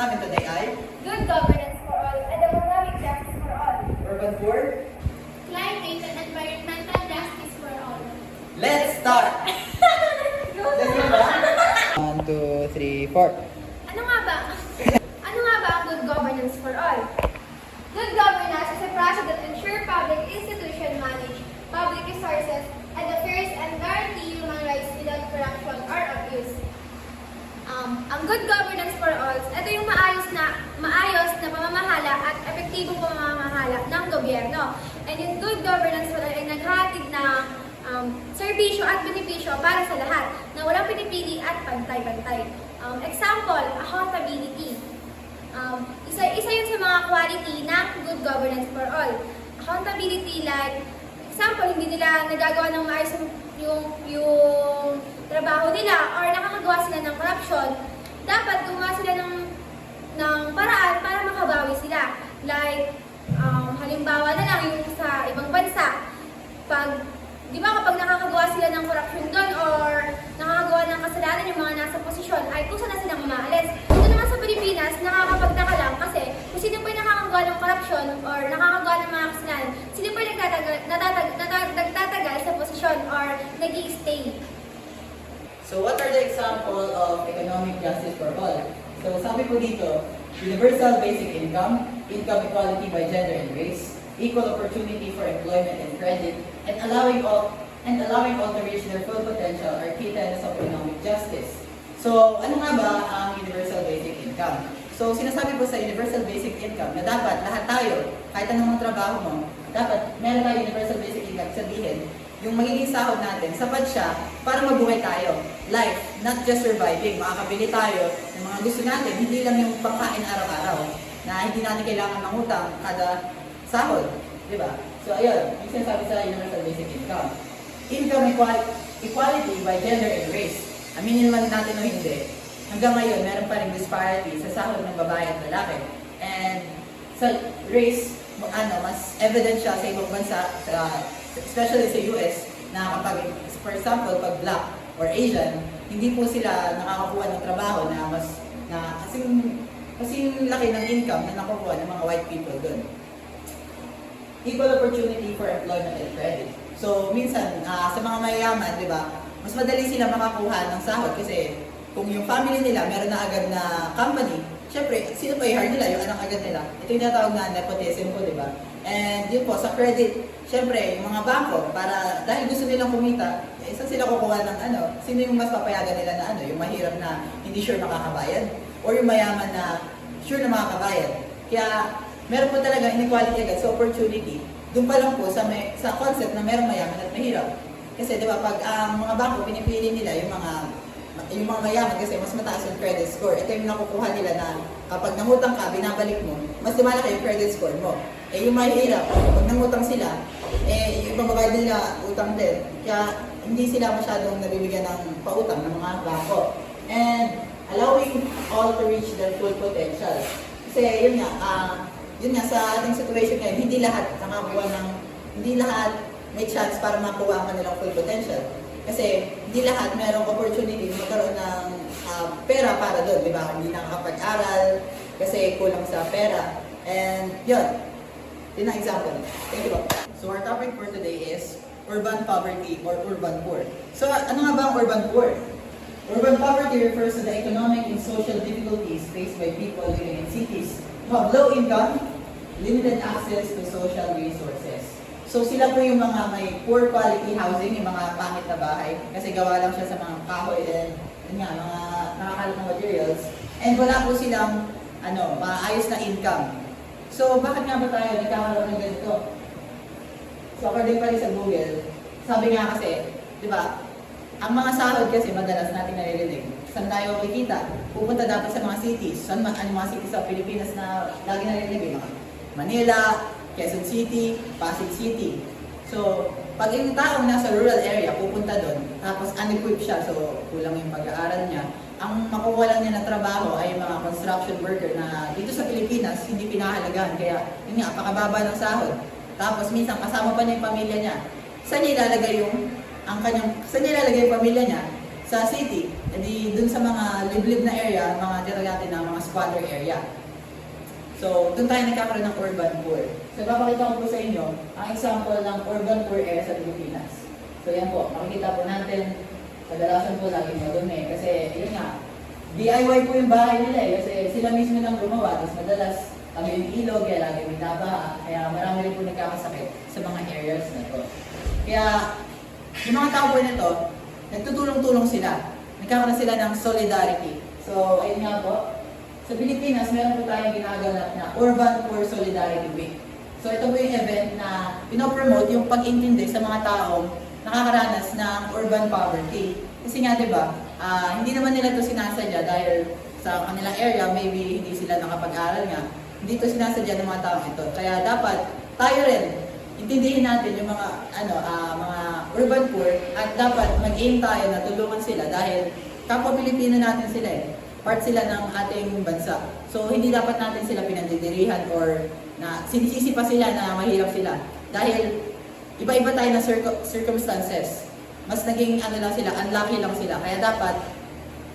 namin today ay Good governance for all and economic justice for all. Urban Poor. Climate and environmental justice for all. Let's start! Let's go ba? 1, 2, 3, 4. Ano nga ba? Ano nga ba ang good governance for all? Good governance is a process that ensures public institutions manage public resources and affairs and guarantee human rights without corruption or abuse. Ang good governance for all, ito yung maayos na pamamahala at epektibong pamamahala ng gobyerno. And yung good governance for all ay naghahatid na serbisyo at benepisyo para sa lahat na walang pinipili at pantay-pantay. Example, accountability. Isa yun sa mga quality ng good governance for all. Accountability like, example, hindi nila nagagawa ng maayos yung trabaho nila or nakakagawa sila ng corruption, dapat gumawa sila ng paraan para makabawi sila. Like, halimbawa na lang yung sa ibang bansa, di ba kapag nakakagawa sila ng corruption doon or nakakagawa ng kasalanan yung mga nasa posisyon, ay kusa na silang umaalis. Ito naman sa Pilipinas, nakakapagtaka lang kasi kung sino pa yung nakakagawa ng corruption or nakakagawa ng mga kasalanan, sino pa yung nagtatagal sa posisyon or nag-i-stay. So what are the example of economic justice for all? So sabi po dito, universal basic income, income equality by gender and race, equal opportunity for employment and credit, and allowing all to reach their full potential are key tenets of economic justice. So ano nga ba ang universal basic income? So sinasabi po sa universal basic income na dapat lahat tayo, kahit anong trabaho mo, dapat meron tayo universal basic income, sabihin, yung magiging sahod natin, sapat siya para mabuhay tayo. Life, not just surviving. Makakabili tayo ng mga gusto natin, hindi lang yung pangkain araw-araw na hindi natin kailangan mangutang kada sahod. Diba? So ayun, yung sinasabi sa universal basic income. Income equality by gender and race. Aminin man natin o hindi, hanggang ngayon, meron pa rin disparity sa sahod ng babae at lalaki. And sa race, mas evident siya sa ibang bansa, especially sa US, na kapag, for example, pag Black or Asian, hindi po sila nakakakuha ng trabaho kasing laki ng income na nakukuha ng mga white people doon. Equal opportunity for employment and credit. So, minsan, sa mga mayayaman, di ba, mas madali sila makakuha ng sahod kasi kung yung family nila meron na agad na company, syempre, sino pa i-hire nila? Yung anak agad nila. Ito yung tinatawag na nepotism po, di ba? And yun po, sa credit, syempre, yung mga bangko, dahil gusto nilang kumita, saan sila kukuha ng sino yung mas papayagan nila na yung mahirap na hindi sure makakabayad? Or yung mayaman na sure na makakabayad? Kaya, meron po talaga inequality agad sa opportunity. Doon pa lang po sa concept na merong mayaman at mahirap. Kasi di ba, pag ang mga bangko, pinipili nila yung mga mayaman kasi mas mataas yung credit score. Ito yung nakukuha nila na kapag nangutang ka, binabalik mo, mas lumalaki yung credit score mo. Yung mahirap, pag nangutang sila, yung ibang babayad nila utang din. Kaya hindi sila masyadong nabibigyan ng pautang ng mga bangko. And allowing all to reach their full potential. Kasi yun nga, sa ating situation ngayon, hindi lahat may chance para makuha ang kanilang full potential. Kasi hindi lahat mayroong opportunity magkaroon ng pera para doon, di ba? Hindi nakakapag-aral kasi kulang sa pera. And yun ang example. Thank you po. So our topic for today is urban poverty or urban poor. So ano nga ba ang urban poor? Urban poverty refers to the economic and social difficulties faced by people living in cities who have low income, limited access to social resources. So sila po yung mga may poor quality housing, yung mga pangit na bahay, kasi gawa lang siya sa mga kahoy and mga nakakalat na materials. And wala po silang maayos na income. So bakit nga ba tayo nagkakaroon ng ganito? So according pa rin sa Google, sabi nga kasi, di ba, ang mga sahod kasi madalas natin naririnig. Saan tayo kikita? Pupunta dapat sa mga cities. Saan mga cities sa Pilipinas na lagi naririnig? Manila, Quezon City, Pasig City. So, pag yung taong nasa rural area, pupunta doon, tapos unequipped siya, so kulang yung pag-aaral niya, ang makukuha lang niya ng trabaho ay mga construction worker na dito sa Pilipinas, hindi pinahalagahan. Kaya, yun nga, pakababa ng sahod. Tapos, minsan, kasama pa niya yung pamilya niya. Saan niya ilalagay yung pamilya niya? Sa city. edi dun sa mga liblib na area, mga tira-natin na mga squatter area. So, doon tayo nagkakaroon ng urban poor. So, papakita ko po sa inyo ang example ng urban poor area sa Pilipinas. So, yan po, makikita po natin, kadalasan po lagi madumi. Kasi, yun nga, DIY po yung bahay nila eh. Kasi sila mismo nang gumawa. Tapos madalas, kami yung ilog, kaya lagi may nabaha. Kaya marami rin po nagkakasakit sa mga areas na to. Kaya, yung mga tao po nito, nagtutulong-tulong sila. Nagkakaroon sila ng solidarity. So, ayun nga po, sa Pilipinas, meron po tayong ginaganap na Urban Poor Solidarity Week. So ito po yung event na pinopromote yung pag-intindi sa mga taong nakakaranas ng urban poverty. Kasi nga, di ba, hindi naman nila ito sinasadya dahil sa kanilang area, maybe hindi sila nakapag-aral nga. Hindi ito sinasadya ng mga taong ito. Kaya dapat tayo rin, intindihin natin yung mga, mga urban poor at dapat mag-aim tayo na tulungan sila dahil kapwa Pilipino natin sila eh. Part sila ng ating bansa. So, hindi dapat natin sila pinandidirihan or na sinisisi pa sila na mahirap sila. Dahil iba-iba tayo na circumstances. Mas naging lang sila, unlucky lang sila. Kaya dapat,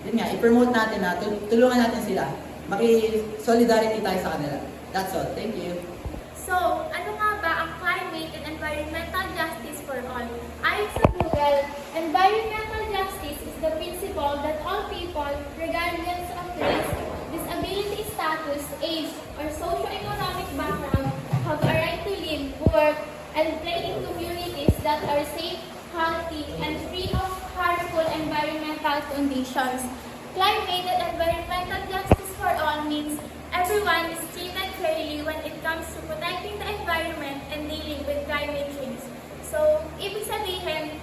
yun nga, i-promote natin na tulungan natin sila. Maki-solidarity tayo sa kanila. That's all. Thank you. So, ano nga ba ang climate and environmental justice for all? Ayon sa Google, environmental justice is the principle that all people, regardless of race, disability status, age, or socio-economic background, have a right to live, work, and play in communities that are safe, healthy, and free of harmful environmental conditions. Climate and environmental justice for all means everyone is treated fairly when it comes to protecting the environment and dealing with climate change. So, ibig sabihin,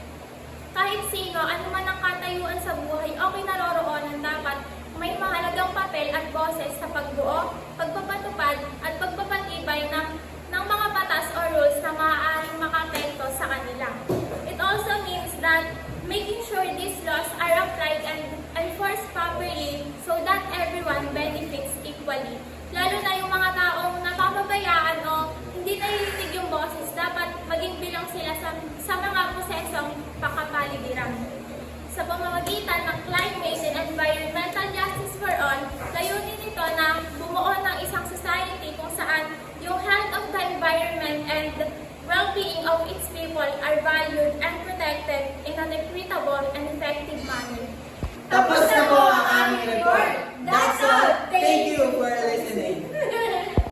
kahit sino, ano man ang katayuan sa buhay, okay naroroonan dapat may mahalagang papel at boses sa pagbuo, pagpapatupad, at pagpapatibay ng mga batas o rules na maaaring makapekto sa kanila. It also means that making sure these laws are applied and enforced properly so that everyone benefits equally. Lalo na yung mga taong napapabayaan o hindi naririnig yung boses, dapat maging bilang sila sa mga prosesong pakapaligiran. Sa pamamagitan ng climate and environmental justice for all, layunin nito na bumuo ng isang society kung saan yung health of the environment and well-being of its people are valued and protected in an equitable and effective manner. Tapos na po ang aming report. That's all. Thank you for